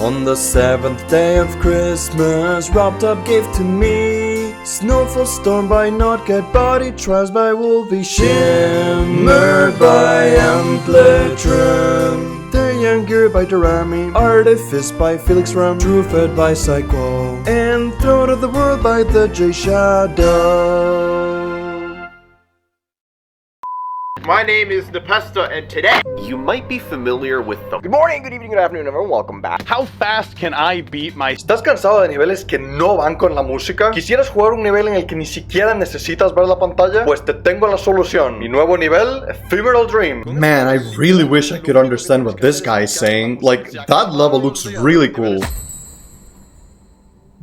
On the seventh day of Christmas, Rob Top gave to me Snowfall Storm by Notcat, Body Trials by Wolfie, Shimmer by Ampletron, The Younger by Dorami, Artifice by Felix Ram, True Fed by Psycho, and Throne of the World by the J Shadow. My name is Nepesta, and today you might be familiar with the... Good morning, good evening, good afternoon, everyone. Welcome back. How fast can I beat my... ¿Estás cansado de niveles que no van con la música? ¿Quisieras jugar un nivel en el que ni siquiera necesitas ver la pantalla? Pues te tengo la solución. Mi nuevo nivel, Ephemeral Dream. Man, I really wish I could understand what this guy is saying. Like, that level looks really cool.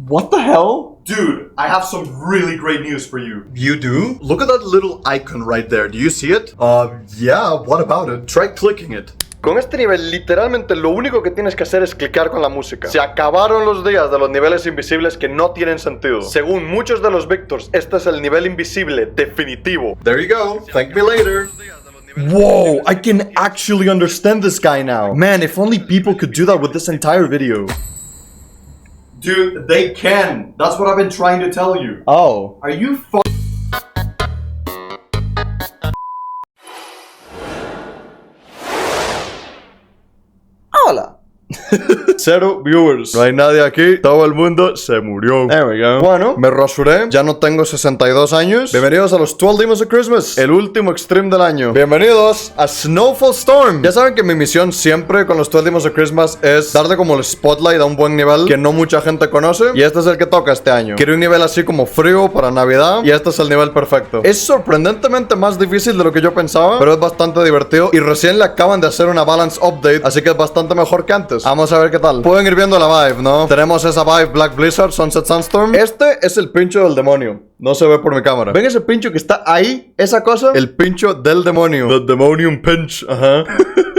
What the hell? Dude, I have some really great news for you. You do? Look at that little icon right there. Do you see it? Yeah, what about it? Try clicking it. Con este nivel, literalmente lo único que tienes que hacer es clicar con la música. Se acabaron los días de los niveles invisibles que no tienen sentido. Según muchos de los Victors, este es el nivel invisible definitivo. There you go. Thank me later. Whoa, I can actually understand this guy now. Man, if only people could do that with this entire video. Dude, they can. That's what I've been trying to tell you. Oh. Are you Hola. 0 viewers. No hay nadie aquí. Todo el mundo se murió. There we go. Bueno, me rasuré. Ya no tengo 62 años. Bienvenidos a los 12 Demons of Christmas, el último extreme del año. Bienvenidos a Snowfall Storm. Ya saben que mi misión siempre con los 12 Demons of Christmas es darle como el spotlight a un buen nivel que no mucha gente conoce. Y este es el que toca este año. Quiero un nivel así como frío para Navidad. Y este es el nivel perfecto. Es sorprendentemente más difícil de lo que yo pensaba, pero es bastante divertido. Y recién le acaban de hacer una balance update, así que es bastante mejor que antes. Vamos a ver qué tal. Pueden ir viendo la vibe, ¿no? Tenemos esa vibe Black Blizzard, Sunset Sandstorm. Este es el pincho del demonio. No se ve por mi cámara. ¿Ven ese pincho que está ahí? Esa cosa. El pincho del demonio. The Demonium Pinch. Ajá.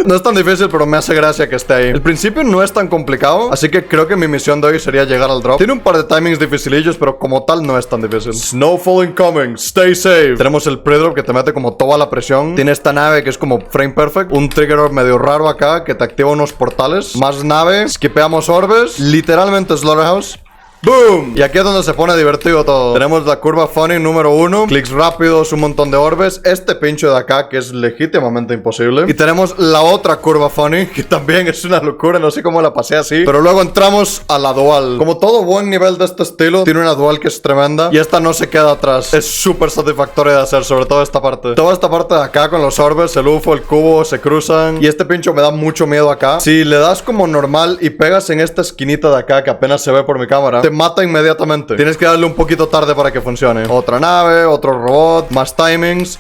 No es tan difícil, pero me hace gracia que esté ahí. El principio no es tan complicado, así que creo que mi misión de hoy sería llegar al drop. Tiene un par de timings dificilillos, pero como tal no es tan difícil. Snowfall incoming. Stay safe. Tenemos el pre-drop que te mete como toda la presión. Tiene esta nave que es como frame perfect. Un trigger orb medio raro acá que te activa unos portales. Más nave. Skipeamos orbes. Literalmente Slaughterhouse. ¡Boom! Y aquí es donde se pone divertido todo. Tenemos la curva funny número 1. Clics rápidos, un montón de orbes. Este pincho de acá que es legítimamente imposible. Y tenemos la otra curva funny que también es una locura. No sé cómo la pasé así. Pero luego entramos a la dual. Como todo buen nivel de este estilo, tiene una dual que es tremenda. Y esta no se queda atrás. Es súper satisfactoria de hacer, sobre todo esta parte. Toda esta parte de acá con los orbes, el UFO, el cubo, se cruzan. Y este pincho me da mucho miedo acá. Si le das como normal y pegas en esta esquinita de acá que apenas se ve por mi cámara, te mata inmediatamente. Tienes que darle un poquito tarde para que funcione. Otra nave, otro robot, más timings.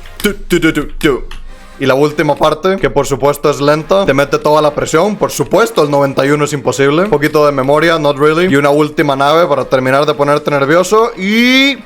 Y la última parte, que por supuesto es lenta, te mete toda la presión. Por supuesto, el 91 es imposible. Un poquito de memoria, not really. Y una última nave para terminar de ponerte nervioso. Y...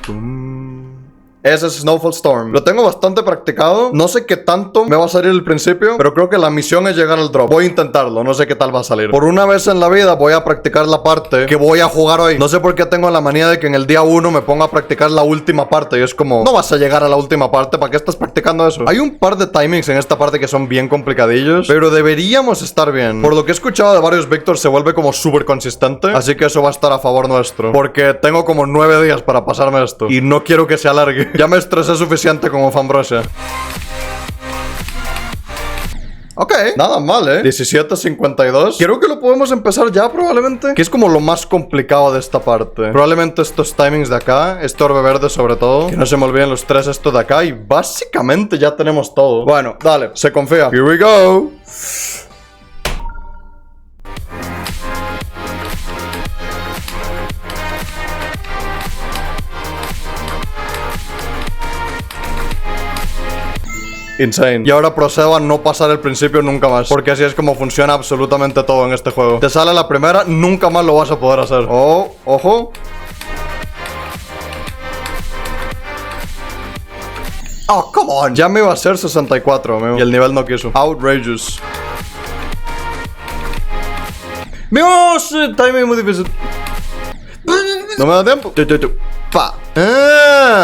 ese es Snowfall Storm. Lo tengo bastante practicado. No sé qué tanto me va a salir al principio, pero creo que la misión es llegar al drop. Voy a intentarlo, no sé qué tal va a salir. Por una vez en la vida voy a practicar la parte que voy a jugar hoy. No sé por qué tengo la manía de que en el día 1 me ponga a practicar la última parte. Y es como, no vas a llegar a la última parte, ¿para qué estás practicando eso? Hay un par de timings en esta parte que son bien complicadillos, pero deberíamos estar bien. Por lo que he escuchado de varios Victors, se vuelve como súper consistente. Así que eso va a estar a favor nuestro, porque tengo como 9 días para pasarme esto y no quiero que se alargue. Ya me estresé suficiente como Fanbrosia. Ok, nada mal, 17:52. Creo que lo podemos empezar ya probablemente, que es como lo más complicado de esta parte. Probablemente estos timings de acá, este orbe verde sobre todo, que no se me olviden los tres estos de acá. Y básicamente ya tenemos todo. Bueno, dale, se confía. Here we go. Insane. Y ahora procedo a no pasar el principio nunca más, porque así es como funciona absolutamente todo en este juego. Te sale la primera, nunca más lo vas a poder hacer. Oh, ojo. Oh, come on. Ya me iba a ser 64, amigo. Y el nivel no quiso. Outrageous. ¡Dios! Timing muy difícil. No me da tiempo. Pa.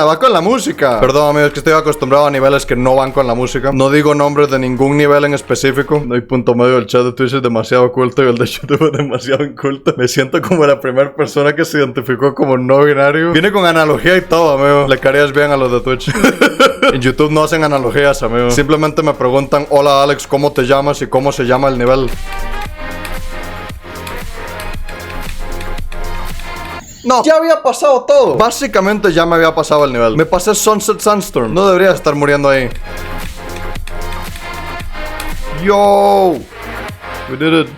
Va con la música. Perdón, amigos, que estoy acostumbrado a niveles que no van con la música. No digo nombres de ningún nivel en específico. No hay punto medio. El chat de Twitch es demasiado culto y el de YouTube es demasiado inculto. Me siento como la primera persona que se identificó como no binario. Viene con analogía y todo, amigo. Le caerías bien a los de Twitch. En YouTube no hacen analogías, amigo. Simplemente me preguntan: hola Alex, ¿cómo te llamas y cómo se llama el nivel? No, ya había pasado todo. Básicamente ya me había pasado el nivel. Me pasé Sunset Sandstorm. No debería estar muriendo ahí. Yo. We did it.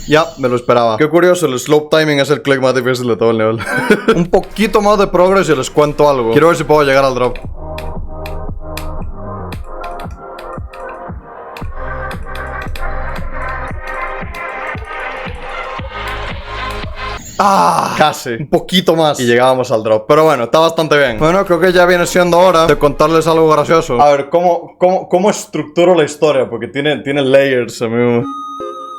Ya, me lo esperaba. Qué curioso, el slope timing es el click más difícil de todo el nivel. Un poquito más de progress y les cuento algo. Quiero ver si puedo llegar al drop. Casi. Un poquito más y llegábamos al drop. Pero bueno, está bastante bien. Bueno, creo que ya viene siendo hora de contarles algo gracioso. A ver, ¿cómo estructuro la historia? Porque tiene layers, amigo.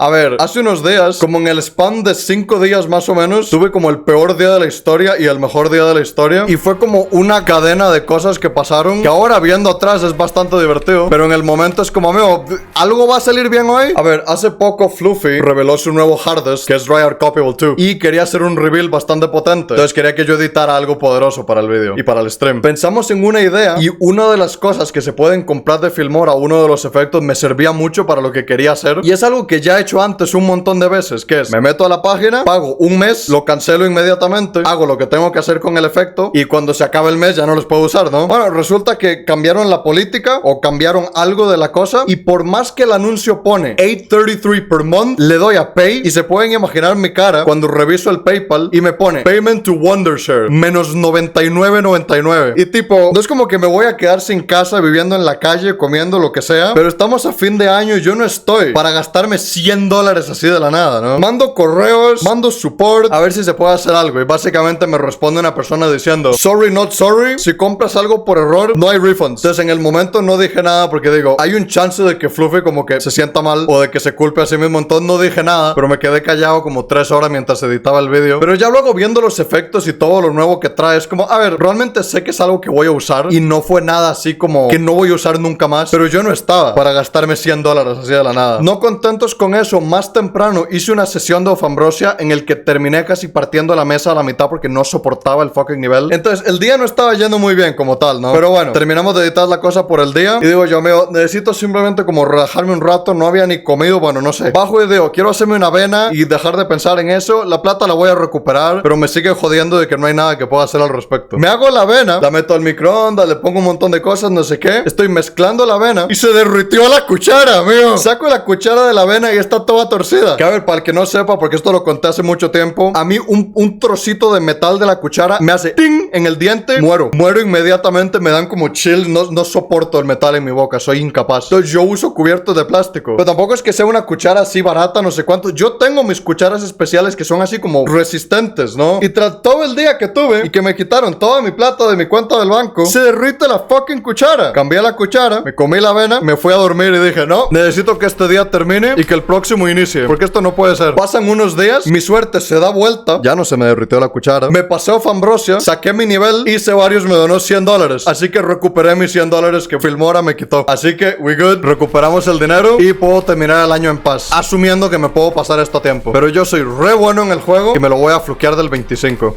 A ver, hace unos días, como en el span de 5 días más o menos, tuve como el peor día de la historia y el mejor día de la historia. Y fue como una cadena de cosas que pasaron, que ahora viendo atrás es bastante divertido, pero en el momento es como, amigo, ¿algo va a salir bien hoy? A ver, hace poco Fluffy reveló su nuevo hardest, que es Dry Art Copyable 2, y quería hacer un reveal bastante potente. Entonces quería que yo editara algo poderoso para el vídeo y para el stream. Pensamos en una idea y una de las cosas que se pueden comprar de Filmora, uno de los efectos, me servía mucho para lo que quería hacer. Y es algo que ya he hecho antes un montón de veces, que es, me meto a la página, pago un mes, lo cancelo inmediatamente, hago lo que tengo que hacer con el efecto y cuando se acabe el mes ya no los puedo usar, ¿no? Bueno, resulta que cambiaron la política o cambiaron algo de la cosa y por más que el anuncio pone $8.33 per month, le doy a Pay y se pueden imaginar mi cara cuando reviso el PayPal y me pone Payment to Wondershare, menos $99.99. Y tipo, no es como que me voy a quedar sin casa, viviendo en la calle, comiendo lo que sea, pero estamos a fin de año y yo no estoy para gastarme $100 así de la nada, ¿no? Mando correos, mando support, a ver si se puede hacer algo. Y básicamente me responde una persona diciendo, sorry, not sorry. Si compras algo por error, no hay refunds. Entonces en el momento no dije nada porque digo, hay un chance de que Fluffy como que se sienta mal o de que se culpe a sí mismo. Entonces no dije nada, pero me quedé callado como 3 horas mientras editaba el vídeo. Pero ya luego viendo los efectos y todo lo nuevo que trae, es como, a ver, realmente sé que es algo que voy a usar y no fue nada así como que no voy a usar nunca más. Pero yo no estaba para gastarme $100 así de la nada. No contentos con eso, más temprano hice una sesión de Ofambrosia en el que terminé casi partiendo la mesa a la mitad porque no soportaba el fucking nivel. Entonces el día no estaba yendo muy bien como tal, ¿no? Pero bueno, terminamos de editar la cosa por el día y digo yo, necesito simplemente como relajarme un rato, no había ni comido, bueno, no sé. Bajo y digo, quiero hacerme una avena y dejar de pensar en eso. La plata la voy a recuperar, pero me sigue jodiendo de que no hay nada que pueda hacer al respecto. Me hago la avena, la meto al microondas, le pongo un montón de cosas, no sé qué. Estoy mezclando la avena y se derritió la cuchara, amigo. Saco la cuchara de la avena y está toda torcida. Que a ver, para el que no sepa, porque esto lo conté hace mucho tiempo, a mí un trocito de metal de la cuchara me hace ¡ting! En el diente, muero inmediatamente, me dan como chill, no soporto el metal en mi boca, soy incapaz. Entonces yo uso cubiertos de plástico, pero tampoco es que sea una cuchara así barata, no sé cuánto. Yo tengo mis cucharas especiales que son así como resistentes, ¿no? Y tras todo el día que tuve y que me quitaron toda mi plata de mi cuenta del banco, se derrite la fucking cuchara. Cambié la cuchara, me comí la avena, me fui a dormir y dije, no, necesito que este día termine y que el próximo inicie, porque esto no puede ser. Pasan unos días, mi suerte se da vuelta, ya no se me derritió la cuchara, me pasé a Ofambrosia, saqué mi nivel, hice varios, me donó $100, así que recuperé mis $100 que Filmora me quitó. Así que we good, recuperamos el dinero y puedo terminar el año en paz, asumiendo que me puedo pasar esto a tiempo. Pero yo soy re bueno en el juego y me lo voy a fluquear del 25.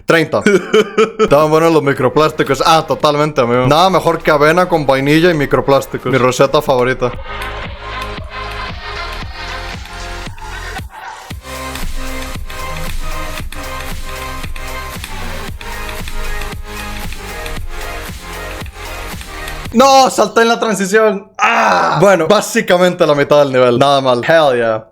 30. Estaban buenos los microplásticos. Ah, totalmente, amigo. Nada mejor que avena con vainilla y microplásticos. Mi receta favorita. No, salté en la transición. ¡Ah! Bueno, básicamente la mitad del nivel. Nada mal. Hell yeah.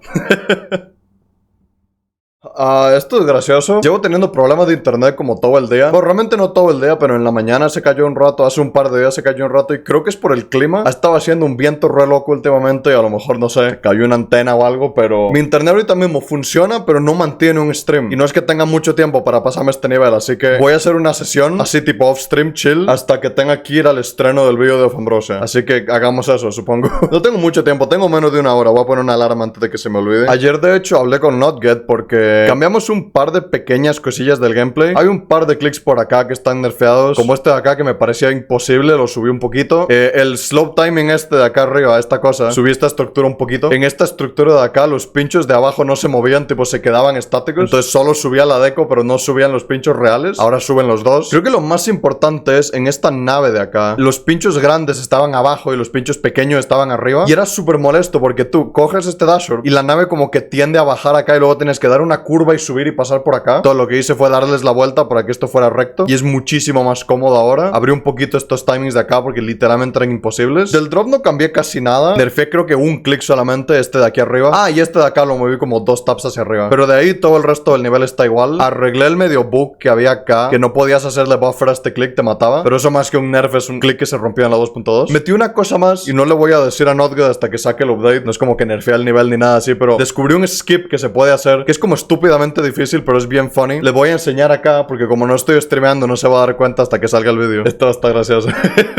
Esto es gracioso. Llevo teniendo problemas de internet como todo el día. Pues realmente no todo el día, pero en la mañana se cayó un rato. Hace un par de días se cayó un rato. Y creo que es por el clima. Ha estado haciendo un viento re loco últimamente. Y a lo mejor, no sé, cayó una antena o algo. Pero mi internet ahorita mismo funciona, pero no mantiene un stream. Y no es que tenga mucho tiempo para pasarme este nivel. Así que voy a hacer una sesión así tipo off-stream chill hasta que tenga que ir al estreno del vídeo de Ofambrosia. Así que hagamos eso, supongo. No tengo mucho tiempo. Tengo menos de una hora. Voy a poner una alarma antes de que se me olvide. Ayer, de hecho, hablé con NotGet porque cambiamos un par de pequeñas cosillas del gameplay. Hay un par de clics por acá que están nerfeados, como este de acá que me parecía imposible, lo subí un poquito. El slope timing este de acá arriba, esta cosa, subí esta estructura un poquito. En esta estructura de acá, los pinchos de abajo no se movían, tipo se quedaban estáticos. Entonces solo subía la deco, pero no subían los pinchos reales. Ahora suben los dos. Creo que lo más importante es en esta nave de acá, los pinchos grandes estaban abajo y los pinchos pequeños estaban arriba. Y era súper molesto porque tú coges este dashboard y la nave como que tiende a bajar acá y luego tienes que dar una curva y subir y pasar por acá. Todo lo que hice fue darles la vuelta para que esto fuera recto y es muchísimo más cómodo ahora. Abrí un poquito estos timings de acá porque literalmente eran imposibles. Del drop no cambié casi nada. Nerfé creo que un clic solamente, este de aquí arriba. Y este de acá lo moví como 2 taps hacia arriba. Pero de ahí todo el resto del nivel está igual. Arreglé el medio bug que había acá, que no podías hacerle buffer a este clic, te mataba. Pero eso más que un nerf es un clic que se rompía en la 2.2. Metí una cosa más y no le voy a decir a NotGet hasta que saque el update. No es como que nerfea el nivel ni nada así, pero descubrí un skip que se puede hacer, que es como estúpidamente difícil, pero es bien funny. Le voy a enseñar acá, porque como no estoy streameando, no se va a dar cuenta hasta que salga el vídeo. Esto está gracioso.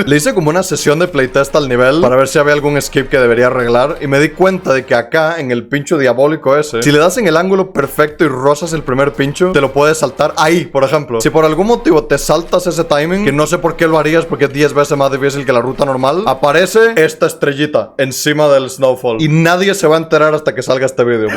Le hice como una sesión de playtest al nivel para ver si había algún skip que debería arreglar, y me di cuenta de que acá, en el pincho diabólico ese, si le das en el ángulo perfecto y rozas el primer pincho, te lo puedes saltar ahí, por ejemplo. Si por algún motivo te saltas ese timing, que no sé por qué lo harías porque es 10 veces más difícil que la ruta normal, aparece esta estrellita encima del snowfall. Y nadie se va a enterar hasta que salga este vídeo.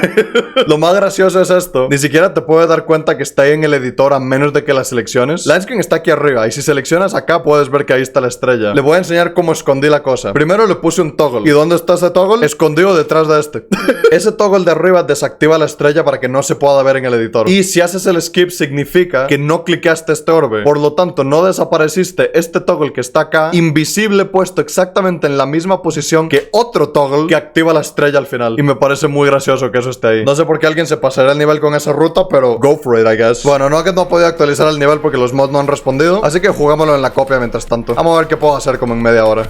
Lo más gracioso es esto. Ni siquiera te puedes dar cuenta que está ahí en el editor a menos de que la selecciones. La screen está aquí arriba y si seleccionas acá puedes ver que ahí está la estrella. Le voy a enseñar cómo escondí la cosa. Primero le puse un toggle. ¿Y dónde está ese toggle? Escondido detrás de este. Ese toggle de arriba desactiva la estrella para que no se pueda ver en el editor. Y si haces el skip significa que no clicaste este orbe. Por lo tanto, no desapareciste este toggle que está acá, invisible, puesto exactamente en la misma posición que otro toggle que activa la estrella al final. Y me parece muy gracioso que eso esté ahí. No sé por qué alguien se pasará el nivel con esa ruta, pero go for it, I guess. Bueno, no que no he podido actualizar el nivel porque los mods no han respondido, así que jugámoslo en la copia mientras tanto. Vamos a ver qué puedo hacer como en media hora.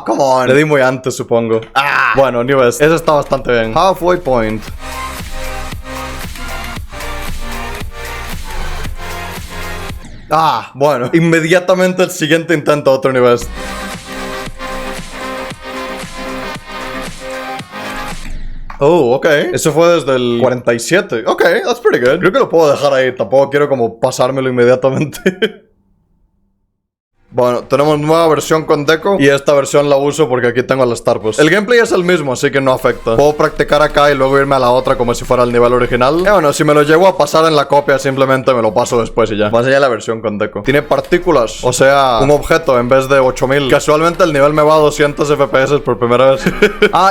Come on. Le di muy antes, supongo. Bueno, anyways, eso está bastante bien. Halfway point. Bueno. Inmediatamente el siguiente intento, otro nivel. Ok. Eso fue desde el 47. Ok, that's pretty good. Creo que lo puedo dejar ahí. Tampoco quiero como pasármelo inmediatamente. Bueno, tenemos nueva versión con deco y esta versión la uso porque aquí tengo las tarpos. El gameplay es el mismo, así que no afecta. Puedo practicar acá y luego irme a la otra como si fuera el nivel original. Y bueno, si me lo llego a pasar en la copia, simplemente me lo paso después y ya. Más allá de la versión con deco. Tiene partículas, o sea, un objeto en vez de 8000. Casualmente el nivel me va a 200 FPS por primera vez.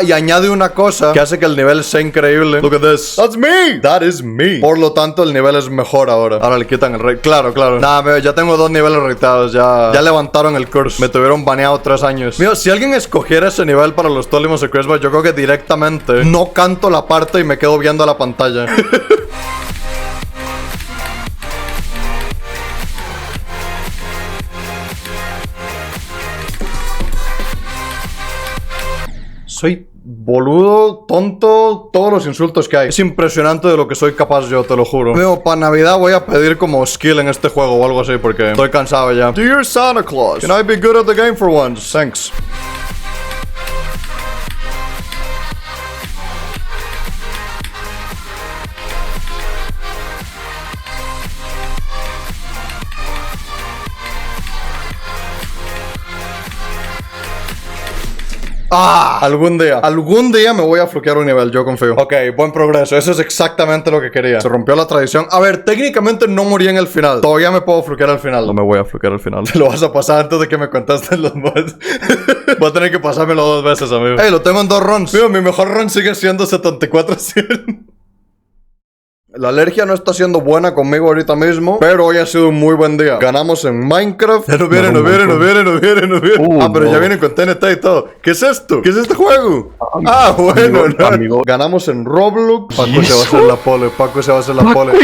Y añade una cosa que hace que el nivel sea increíble. Look at this. That's me. That is me. Por lo tanto, el nivel es mejor ahora. Ahora le quitan el rey. Claro. Nada, ya tengo 2 niveles reitados. Ya levantaron el curse. Me tuvieron baneado 3 años. Mío, si alguien escogiera ese nivel para los Tolimos de Christmas, yo creo que directamente no canto la parte y me quedo viendo la pantalla. Soy boludo, tonto, todos los insultos que hay. Es impresionante de lo que soy capaz yo, te lo juro. Mío, para Navidad voy a pedir como skill en este juego o algo así porque estoy cansado ya. Dear Santa Claus, can I be good at the game for once? Thanks. Algún día me voy a flukear un nivel, yo confío. Ok, buen progreso, eso es exactamente lo que quería. Se rompió la tradición. A ver, técnicamente no morí en el final. Todavía me puedo flukear al final. No me voy a flukear al final. Te lo vas a pasar antes de que me contesten los mods. Voy a tener que pasármelo 2 veces, amigo. Lo tengo en 2 runs. Mío, mi mejor run sigue siendo 74-100. La alergia no está siendo buena conmigo ahorita mismo, pero hoy ha sido un muy buen día. Ganamos en Minecraft. Ya nos vienen. Pero ya vienen con TNT y todo. ¿Qué es esto? ¿Qué es este juego? Bueno, amigo. Ganamos en Roblox. Paco se va a hacer la pole.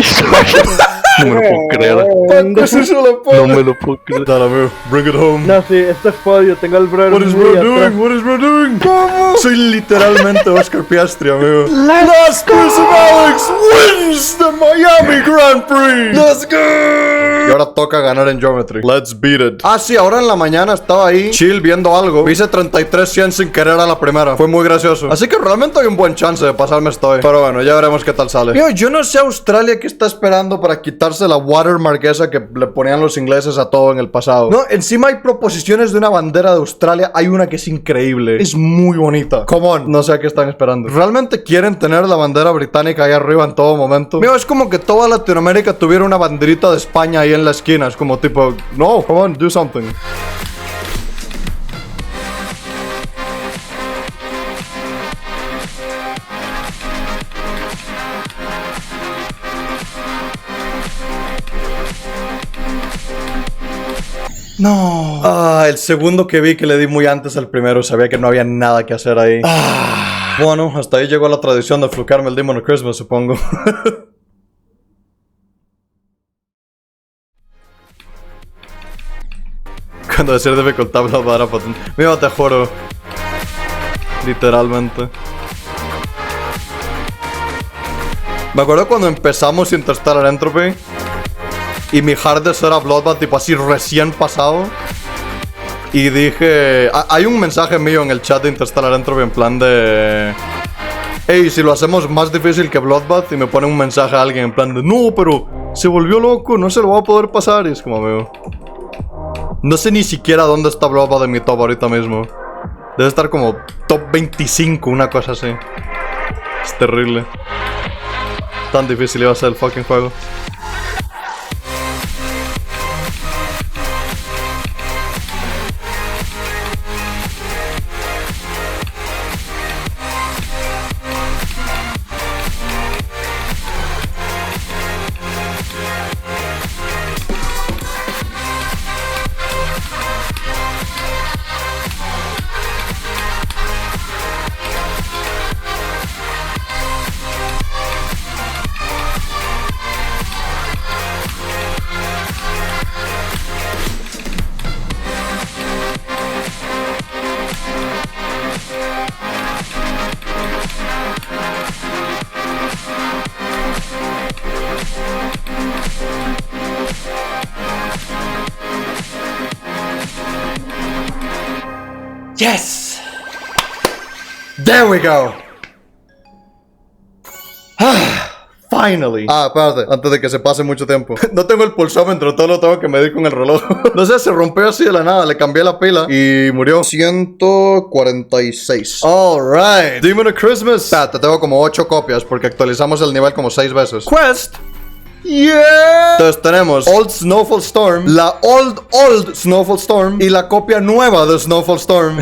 No me lo puedo creer. Paco se hizo la pole. No me lo puedo creer. Dale, amigo. Bring it home. No, sí, esto es podio. Tengo el brother What is muy bro atrás. doing? What is bro doing? ¿Cómo? Soy literalmente Oscar Piastri, amigo. Las Chris Alex wins the Miami Grand Prix. Let's go. Y ahora toca ganar en Geometry. Let's beat it. Ah, sí, ahora en la mañana estaba ahí chill viendo algo. Hice 33-100 sin querer a la primera. Fue muy gracioso. Así que realmente hay un buen chance de pasarme estoy. Pero bueno, ya veremos qué tal sale. Yo no sé Australia qué está esperando para quitarse la watermark esa que le ponían los ingleses a todo en el pasado. No, encima hay proposiciones de una bandera de Australia. Hay una que es increíble. Es muy bonita. Come on. No sé a qué están esperando. ¿Realmente quieren tener la bandera británica ahí arriba en todo momento? Mío, es como que toda Latinoamérica tuviera una banderita de España ahí en la esquina. Es como tipo, no, come on, do something. No. El segundo que vi que le di muy antes al primero, sabía que no había nada que hacer ahí. Bueno, hasta ahí llegó la tradición de flucarme el Demon of Christmas, supongo. Cuando decir dificultad Bloodbath era potente. Mira, te juro. Literalmente. Me acuerdo cuando empezamos Interstellar Entropy y mi hardest era Bloodbath, tipo así recién pasado. Y dije... hay un mensaje mío en el chat de Interstellar Entropy en plan de... Hey, si lo hacemos más difícil que Bloodbath, y me pone un mensaje a alguien en plan de... No, pero se volvió loco, no se lo va a poder pasar. Y es como, amigo... No sé ni siquiera dónde está Bloodbath en mi top ahorita mismo. Debe estar como top 25, una cosa así. Es terrible. Tan difícil iba a ser el fucking juego. Yes! There we go! Finally. Espérate, antes de que se pase mucho tiempo. No tengo el pulsómetro, todo lo tengo que medir con el reloj. No sé, se rompió así de la nada, le cambié la pila y murió. 146. Alright. Demon of Christmas. Espérate, tengo como 8 copias porque actualizamos el nivel como 6 veces. Quest. Yeah. Entonces tenemos Old Snowfall Storm, la Old Snowfall Storm y la copia nueva de Snowfall Storm.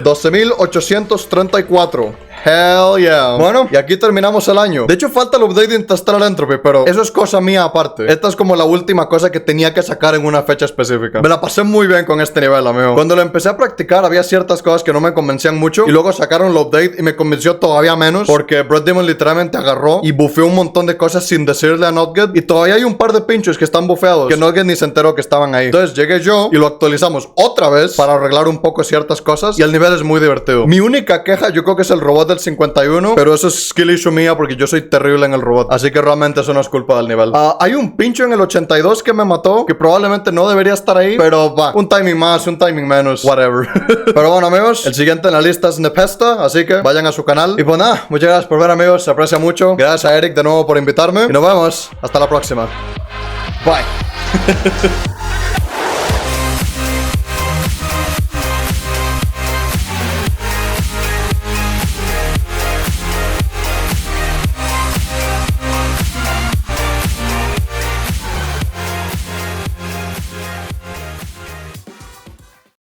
12,834. Hell yeah. Bueno, y aquí terminamos el año. De hecho, falta el update de Interstellar Entropy, pero eso es cosa mía aparte. Esta es como la última cosa que tenía que sacar en una fecha específica. Me la pasé muy bien con este nivel, amigo. Cuando lo empecé a practicar, había ciertas cosas que no me convencían mucho. Y luego sacaron el update y me convenció todavía menos. Porque Brad Demon literalmente agarró y bufeó un montón de cosas sin decirle a Notget. Y todavía hay un par de pinchos que están bufeados, que Notget ni se enteró que estaban ahí. Entonces llegué yo y lo actualizamos otra vez para arreglar un poco ciertas cosas. Y el nivel es muy divertido. Mi única queja, yo creo que es el robot del 51. Pero eso es skill issue mía porque yo soy terrible en el robot. Así que realmente eso no es culpa del nivel. Hay un pincho en el 82 que me mató, que probablemente no debería estar ahí. Pero va, un timing más, un timing menos, whatever. Pero bueno, amigos, el siguiente en la lista es Nepesta. Así que vayan a su canal. Y pues nada, muchas gracias por ver, amigos. Se aprecia mucho. Gracias a Eric de nuevo por invitarme. Y nos vemos. Hasta la próxima. Bye.